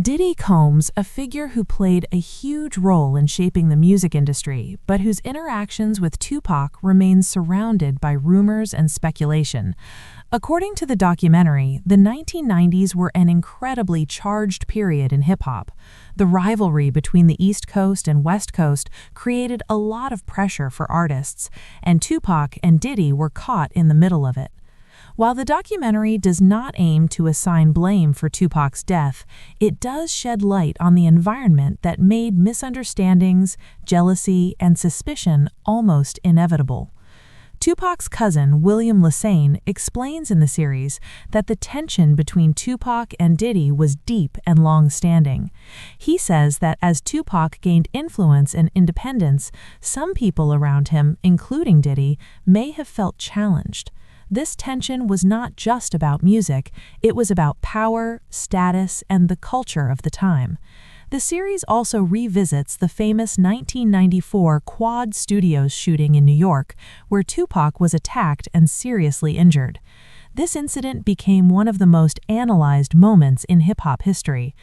Diddy Combs, a figure who played a huge role in shaping the music industry, but whose interactions with Tupac remain surrounded by rumors and speculation. According to the documentary, the 1990s were an incredibly charged period in hip-hop. The rivalry between the East Coast and West Coast created a lot of pressure for artists, and Tupac and Diddy were caught in the middle of it. While the documentary does not aim to assign blame for Tupac's death, it does shed light on the environment that made misunderstandings, jealousy, and suspicion almost inevitable. Tupac's cousin, William Lassane, explains in the series that the tension between Tupac and Diddy was deep and long-standing. He says that as Tupac gained influence and independence, some people around him, including Diddy, may have felt challenged. This tension was not just about music, it was about power, status, and the culture of the time. The series also revisits the famous 1994 Quad Studios shooting in New York, where Tupac was attacked and seriously injured. This incident became one of the most analyzed moments in hip-hop history.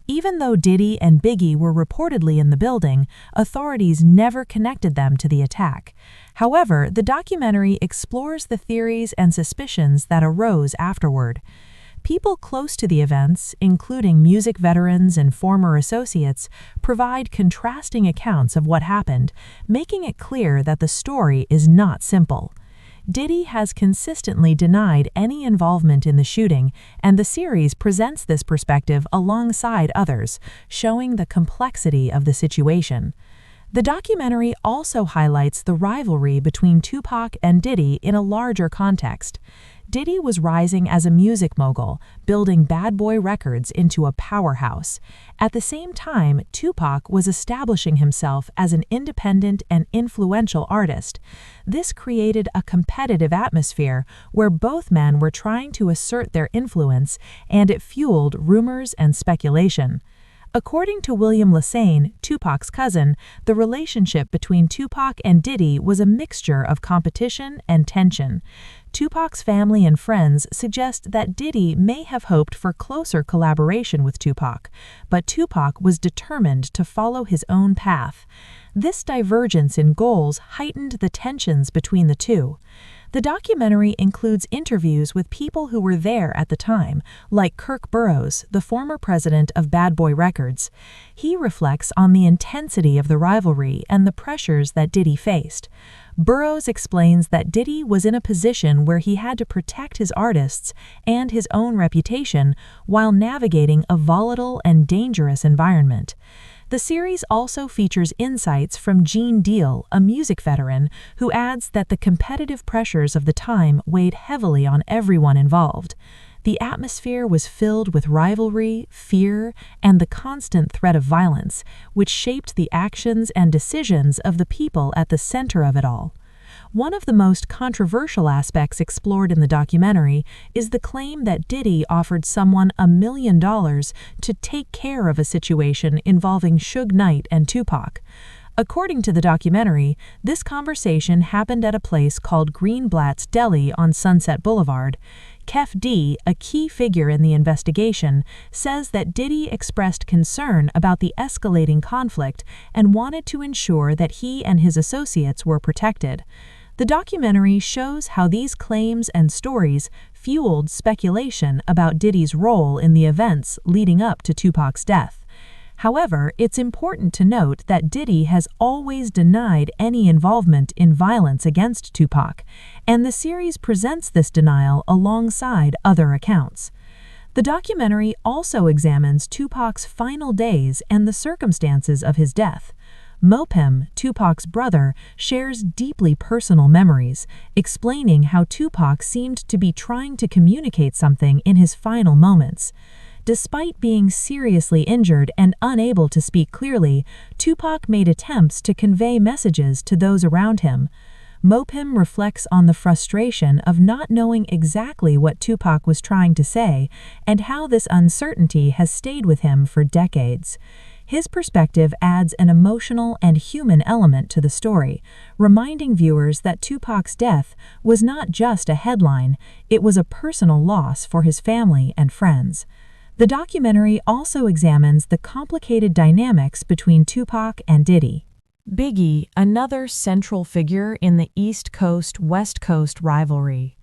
Even though Diddy and Biggie were reportedly in the building, authorities never connected them to the attack. However, the documentary explores the theories and suspicions that arose afterward. People close to the events, including music veterans and former associates, provide contrasting accounts of what happened, making it clear that the story is not simple. Diddy has consistently denied any involvement in the shooting, and the series presents this perspective alongside others, showing the complexity of the situation. The documentary also highlights the rivalry between Tupac and Diddy in a larger context. Diddy was rising as a music mogul, building Bad Boy Records into a powerhouse. At the same time, Tupac was establishing himself as an independent and influential artist. This created a competitive atmosphere where both men were trying to assert their influence, and it fueled rumors and speculation. According to William Lassane, Tupac's cousin, the relationship between Tupac and Diddy was a mixture of competition and tension. Tupac's family and friends suggest that Diddy may have hoped for closer collaboration with Tupac, but Tupac was determined to follow his own path. This divergence in goals heightened the tensions between the two. The documentary includes interviews with people who were there at the time, like Kirk Burroughs, the former president of Bad Boy Records. He reflects on the intensity of the rivalry and the pressures that Diddy faced. Burroughs explains that Diddy was in a position where he had to protect his artists and his own reputation while navigating a volatile and dangerous environment. The series also features insights from Gene Deal, a music veteran, who adds that the competitive pressures of the time weighed heavily on everyone involved. The atmosphere was filled with rivalry, fear, and the constant threat of violence, which shaped the actions and decisions of the people at the center of it all. One of the most controversial aspects explored in the documentary is the claim that Diddy offered someone $1 million to take care of a situation involving Suge Knight and Tupac. According to the documentary, this conversation happened at a place called Greenblatt's Deli on Sunset Boulevard. Kef D, a key figure in the investigation, says that Diddy expressed concern about the escalating conflict and wanted to ensure that he and his associates were protected. The documentary shows how these claims and stories fueled speculation about Diddy's role in the events leading up to Tupac's death. However, it's important to note that Diddy has always denied any involvement in violence against Tupac, and the series presents this denial alongside other accounts. The documentary also examines Tupac's final days and the circumstances of his death. Mopem, Tupac's brother, shares deeply personal memories, explaining how Tupac seemed to be trying to communicate something in his final moments. Despite being seriously injured and unable to speak clearly, Tupac made attempts to convey messages to those around him. Mopem reflects on the frustration of not knowing exactly what Tupac was trying to say and how this uncertainty has stayed with him for decades. His perspective adds an emotional and human element to the story, reminding viewers that Tupac's death was not just a headline, it was a personal loss for his family and friends. The documentary also examines the complicated dynamics between Tupac and Diddy. Biggie, another central figure in the East Coast-West Coast rivalry.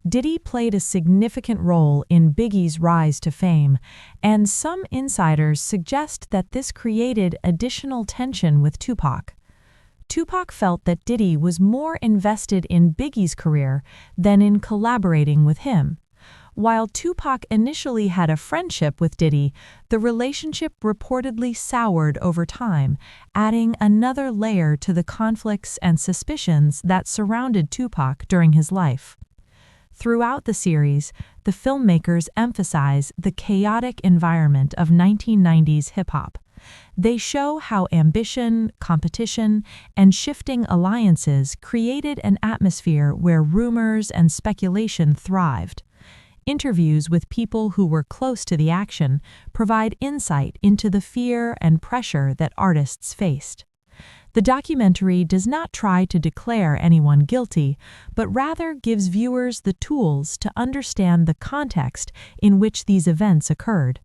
Diddy played a significant role in Biggie's rise to fame, and some insiders suggest that this created additional tension with Tupac. Tupac felt that Diddy was more invested in Biggie's career than in collaborating with him. While Tupac initially had a friendship with Diddy, the relationship reportedly soured over time, adding another layer to the conflicts and suspicions that surrounded Tupac during his life. Throughout the series, the filmmakers emphasize the chaotic environment of 1990s hip-hop. They show how ambition, competition, and shifting alliances created an atmosphere where rumors and speculation thrived. Interviews with people who were close to the action provide insight into the fear and pressure that artists faced. The documentary does not try to declare anyone guilty, but rather gives viewers the tools to understand the context in which these events occurred.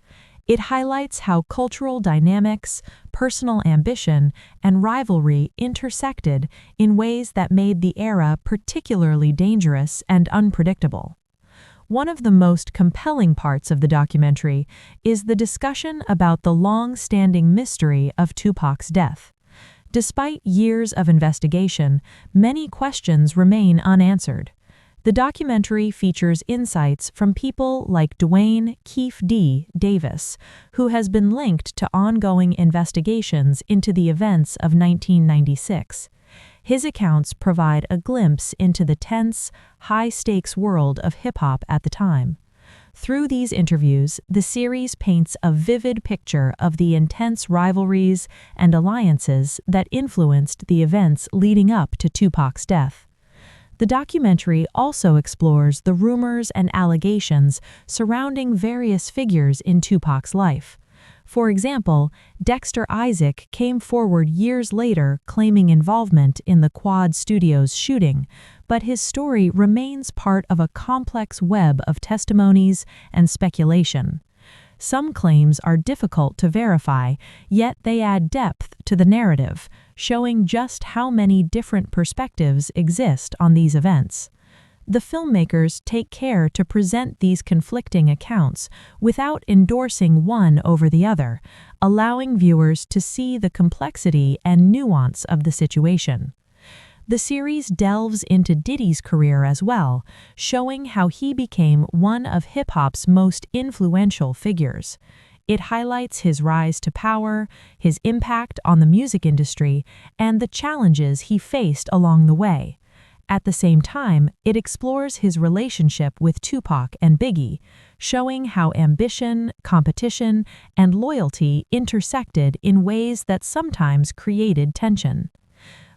It highlights how cultural dynamics, personal ambition, and rivalry intersected in ways that made the era particularly dangerous and unpredictable. One of the most compelling parts of the documentary is the discussion about the long-standing mystery of Tupac's death. Despite years of investigation, many questions remain unanswered. The documentary features insights from people like Dwayne "Keefe D. Davis, who has been linked to ongoing investigations into the events of 1996. His accounts provide a glimpse into the tense, high-stakes world of hip-hop at the time. Through these interviews, the series paints a vivid picture of the intense rivalries and alliances that influenced the events leading up to Tupac's death. The documentary also explores the rumors and allegations surrounding various figures in Tupac's life. For example, Dexter Isaac came forward years later claiming involvement in the Quad Studios shooting, but his story remains part of a complex web of testimonies and speculation. Some claims are difficult to verify, yet they add depth to the narrative, showing just how many different perspectives exist on these events. The filmmakers take care to present these conflicting accounts without endorsing one over the other, allowing viewers to see the complexity and nuance of the situation. The series delves into Diddy's career as well, showing how he became one of hip-hop's most influential figures. It highlights his rise to power, his impact on the music industry, and the challenges he faced along the way. At the same time, it explores his relationship with Tupac and Biggie, showing how ambition, competition, and loyalty intersected in ways that sometimes created tension.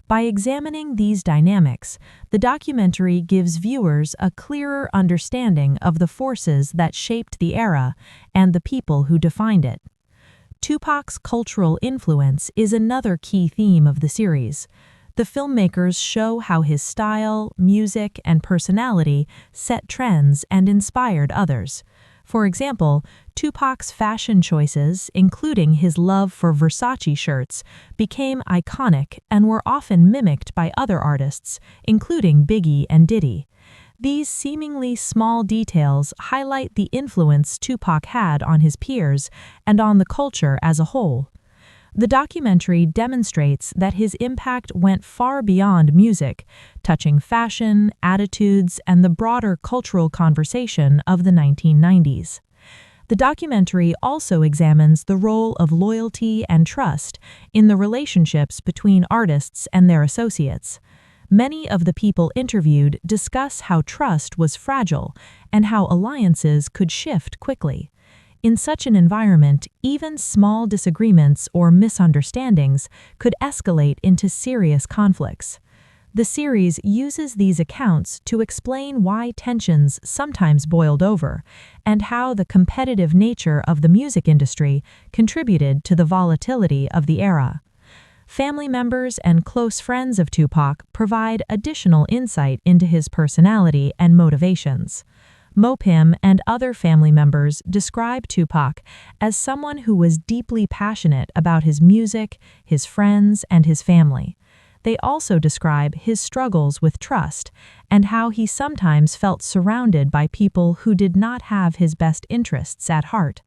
By examining these dynamics, the documentary gives viewers a clearer understanding of the forces that shaped the era and the people who defined it. Tupac's cultural influence is another key theme of the series. The filmmakers show how his style, music, and personality set trends and inspired others. For example, Tupac's fashion choices, including his love for Versace shirts, became iconic and were often mimicked by other artists, including Biggie and Diddy. These seemingly small details highlight the influence Tupac had on his peers and on the culture as a whole. The documentary demonstrates that his impact went far beyond music, touching fashion, attitudes, and the broader cultural conversation of the 1990s. The documentary also examines the role of loyalty and trust in the relationships between artists and their associates. Many of the people interviewed discuss how trust was fragile and how alliances could shift quickly. In such an environment, even small disagreements or misunderstandings could escalate into serious conflicts. The series uses these accounts to explain why tensions sometimes boiled over and how the competitive nature of the music industry contributed to the volatility of the era. Family members and close friends of Tupac provide additional insight into his personality and motivations. Mopim and other family members describe Tupac as someone who was deeply passionate about his music, his friends, and his family. They also describe his struggles with trust and how he sometimes felt surrounded by people who did not have his best interests at heart.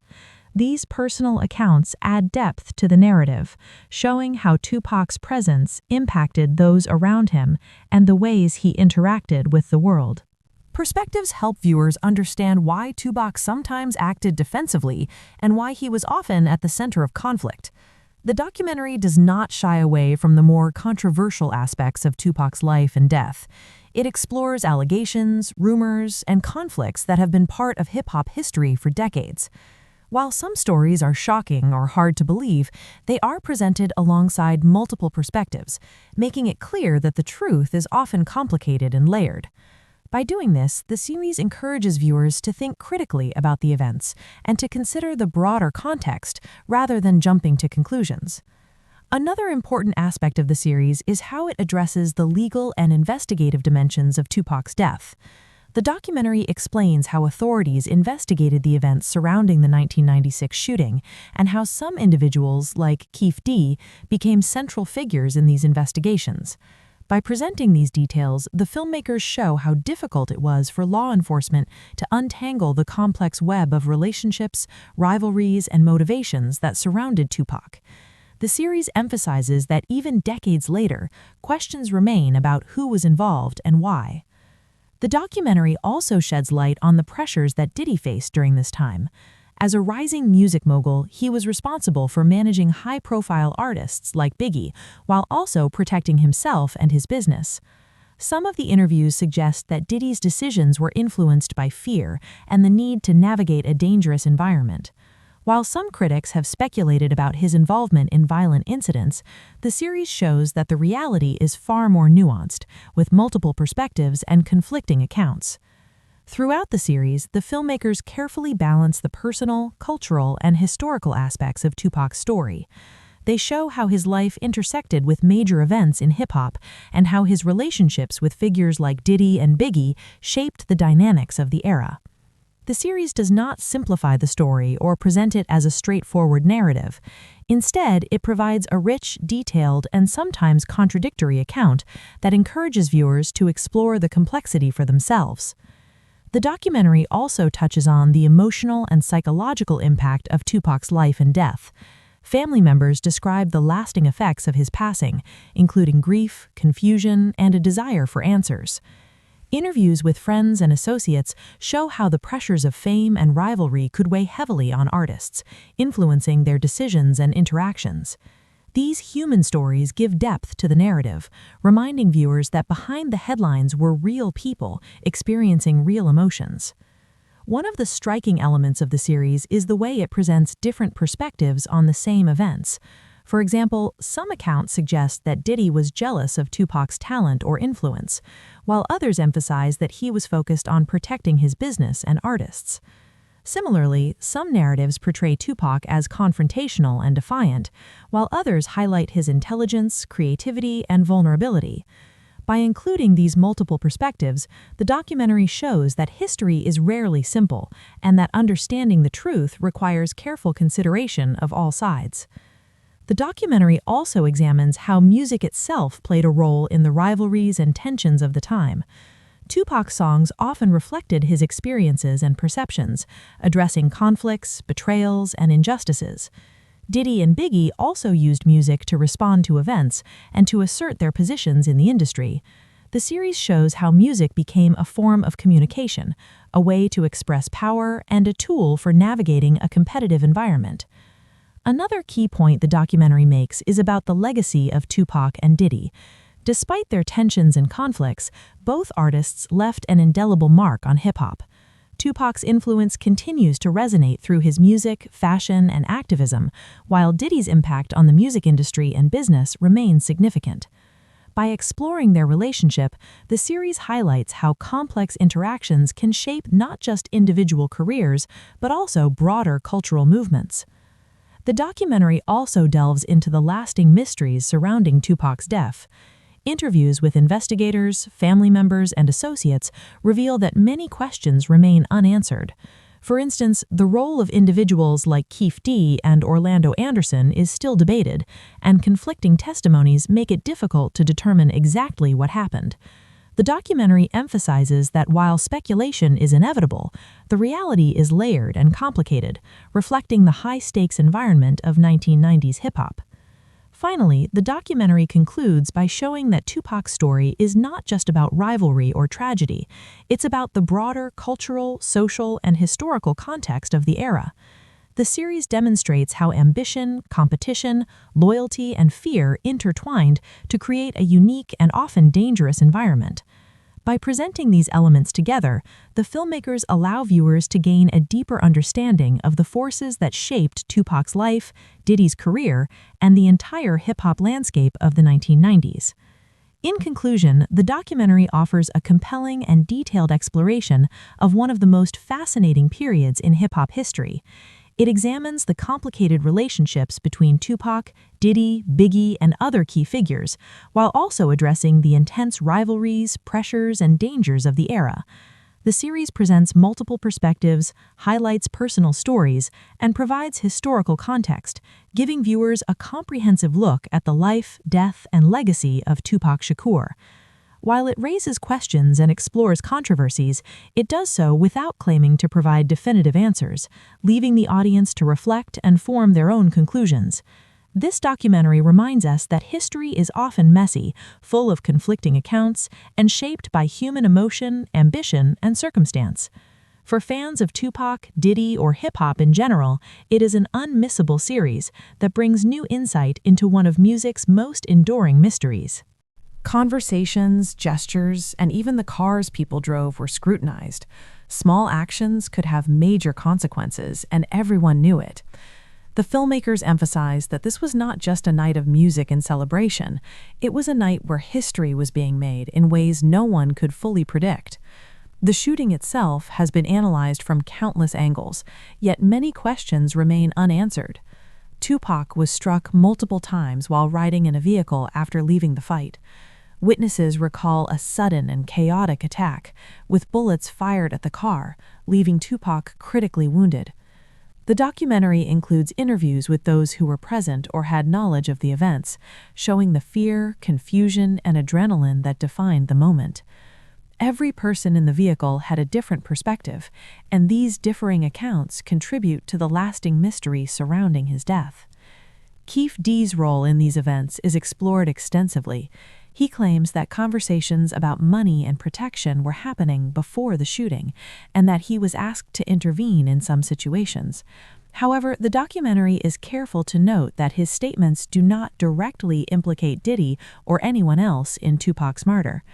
These personal accounts add depth to the narrative, showing how Tupac's presence impacted those around him and the ways he interacted with the world. Perspectives help viewers understand why Tupac sometimes acted defensively and why he was often at the center of conflict. The documentary does not shy away from the more controversial aspects of Tupac's life and death. It explores allegations, rumors, and conflicts that have been part of hip-hop history for decades. While some stories are shocking or hard to believe, they are presented alongside multiple perspectives, making it clear that the truth is often complicated and layered. By doing this, the series encourages viewers to think critically about the events and to consider the broader context rather than jumping to conclusions. Another important aspect of the series is how it addresses the legal and investigative dimensions of Tupac's death. The documentary explains how authorities investigated the events surrounding the 1996 shooting and how some individuals, like Keith D., became central figures in these investigations. By presenting these details, the filmmakers show how difficult it was for law enforcement to untangle the complex web of relationships, rivalries, and motivations that surrounded Tupac. The series emphasizes that even decades later, questions remain about who was involved and why. The documentary also sheds light on the pressures that Diddy faced during this time. As a rising music mogul, he was responsible for managing high-profile artists like Biggie, while also protecting himself and his business. Some of the interviews suggest that Diddy's decisions were influenced by fear and the need to navigate a dangerous environment. While some critics have speculated about his involvement in violent incidents, the series shows that the reality is far more nuanced, with multiple perspectives and conflicting accounts. Throughout the series, the filmmakers carefully balance the personal, cultural, and historical aspects of Tupac's story. They show how his life intersected with major events in hip-hop and how his relationships with figures like Diddy and Biggie shaped the dynamics of the era. The series does not simplify the story or present it as a straightforward narrative. Instead, it provides a rich, detailed, and sometimes contradictory account that encourages viewers to explore the complexity for themselves. The documentary also touches on the emotional and psychological impact of Tupac's life and death. Family members describe the lasting effects of his passing, including grief, confusion, and a desire for answers. Interviews with friends and associates show how the pressures of fame and rivalry could weigh heavily on artists, influencing their decisions and interactions. These human stories give depth to the narrative, reminding viewers that behind the headlines were real people experiencing real emotions. One of the striking elements of the series is the way it presents different perspectives on the same events. For example, some accounts suggest that Diddy was jealous of Tupac's talent or influence, while others emphasize that he was focused on protecting his business and artists. Similarly, some narratives portray Tupac as confrontational and defiant, while others highlight his intelligence, creativity, and vulnerability. By including these multiple perspectives, the documentary shows that history is rarely simple and that understanding the truth requires careful consideration of all sides. The documentary also examines how music itself played a role in the rivalries and tensions of the time. Tupac's songs often reflected his experiences and perceptions, addressing conflicts, betrayals, and injustices. Diddy and Biggie also used music to respond to events and to assert their positions in the industry. The series shows how music became a form of communication, a way to express power, and a tool for navigating a competitive environment. Another key point the documentary makes is about the legacy of Tupac and Diddy. Despite their tensions and conflicts, both artists left an indelible mark on hip-hop. Tupac's influence continues to resonate through his music, fashion, and activism, while Diddy's impact on the music industry and business remains significant. By exploring their relationship, the series highlights how complex interactions can shape not just individual careers, but also broader cultural movements. The documentary also delves into the lasting mysteries surrounding Tupac's death. Interviews with investigators, family members, and associates reveal that many questions remain unanswered. For instance, the role of individuals like Keefe D and Orlando Anderson is still debated, and conflicting testimonies make it difficult to determine exactly what happened. The documentary emphasizes that while speculation is inevitable, the reality is layered and complicated, reflecting the high-stakes environment of 1990s hip-hop. Finally, the documentary concludes by showing that Tupac's story is not just about rivalry or tragedy, it's about the broader cultural, social, and historical context of the era. The series demonstrates how ambition, competition, loyalty, and fear intertwined to create a unique and often dangerous environment. By presenting these elements together, the filmmakers allow viewers to gain a deeper understanding of the forces that shaped Tupac's life, Diddy's career, and the entire hip-hop landscape of the 1990s. In conclusion, the documentary offers a compelling and detailed exploration of one of the most fascinating periods in hip-hop history. It examines the complicated relationships between Tupac, Diddy, Biggie, and other key figures, while also addressing the intense rivalries, pressures, and dangers of the era. The series presents multiple perspectives, highlights personal stories, and provides historical context, giving viewers a comprehensive look at the life, death, and legacy of Tupac Shakur. While it raises questions and explores controversies, it does so without claiming to provide definitive answers, leaving the audience to reflect and form their own conclusions. This documentary reminds us that history is often messy, full of conflicting accounts, and shaped by human emotion, ambition, and circumstance. For fans of Tupac, Diddy, or hip-hop in general, it is an unmissable series that brings new insight into one of music's most enduring mysteries. Conversations, gestures, and even the cars people drove were scrutinized. Small actions could have major consequences, and everyone knew it. The filmmakers emphasized that this was not just a night of music and celebration. It was a night where history was being made in ways no one could fully predict. The shooting itself has been analyzed from countless angles, yet many questions remain unanswered. Tupac was struck multiple times while riding in a vehicle after leaving the fight. Witnesses recall a sudden and chaotic attack, with bullets fired at the car, leaving Tupac critically wounded. The documentary includes interviews with those who were present or had knowledge of the events, showing the fear, confusion, and adrenaline that defined the moment. Every person in the vehicle had a different perspective, and these differing accounts contribute to the lasting mystery surrounding his death. Keefe D's role in these events is explored extensively. He claims that conversations about money and protection were happening before the shooting, and that he was asked to intervene in some situations. However, the documentary is careful to note that his statements do not directly implicate Diddy or anyone else in Tupac's murder.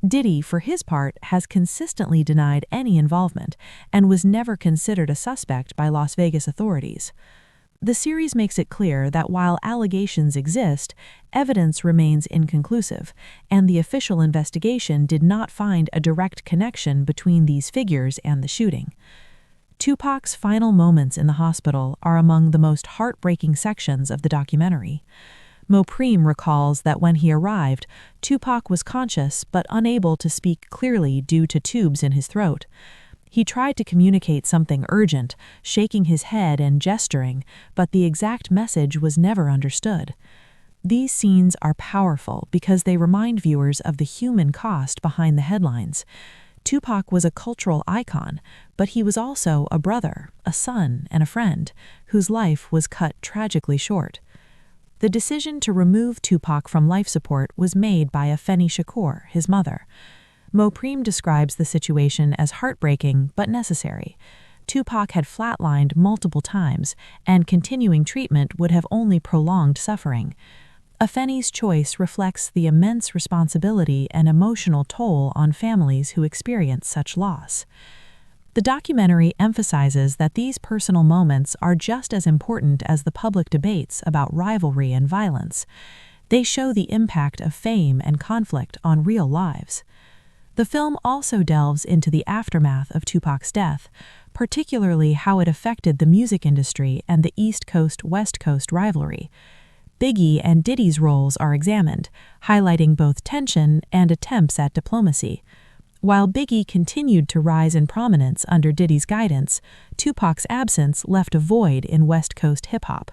Diddy, for his part, has consistently denied any involvement and was never considered a suspect by Las Vegas authorities. The series makes it clear that while allegations exist, evidence remains inconclusive, and the official investigation did not find a direct connection between these figures and the shooting. Tupac's final moments in the hospital are among the most heartbreaking sections of the documentary. Mopreme recalls that when he arrived, Tupac was conscious but unable to speak clearly due to tubes in his throat. He tried to communicate something urgent, shaking his head and gesturing, but the exact message was never understood. These scenes are powerful because they remind viewers of the human cost behind the headlines. Tupac was a cultural icon, but he was also a brother, a son, and a friend, whose life was cut tragically short. The decision to remove Tupac from life support was made by Afeni Shakur, his mother. Mopreme describes the situation as heartbreaking but necessary. Tupac had flatlined multiple times, and continuing treatment would have only prolonged suffering. Afeni's choice reflects the immense responsibility and emotional toll on families who experience such loss. The documentary emphasizes that these personal moments are just as important as the public debates about rivalry and violence. They show the impact of fame and conflict on real lives. The film also delves into the aftermath of Tupac's death, particularly how it affected the music industry and the East Coast-West Coast rivalry. Biggie and Diddy's roles are examined, highlighting both tension and attempts at diplomacy. While Biggie continued to rise in prominence under Diddy's guidance, Tupac's absence left a void in West Coast hip-hop.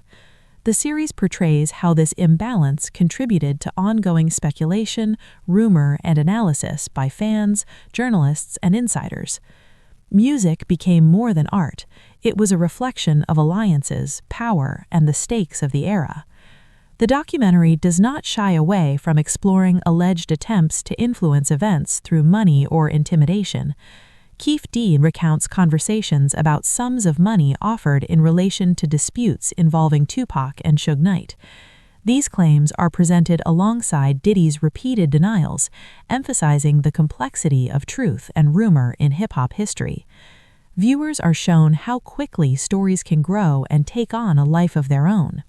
The series portrays how this imbalance contributed to ongoing speculation, rumor, and analysis by fans, journalists, and insiders. Music became more than art. It was a reflection of alliances, power, and the stakes of the era. The documentary does not shy away from exploring alleged attempts to influence events through money or intimidation. Keefe D recounts conversations about sums of money offered in relation to disputes involving Tupac and Suge Knight. These claims are presented alongside Diddy's repeated denials, emphasizing the complexity of truth and rumor in hip-hop history. Viewers are shown how quickly stories can grow and take on a life of their own.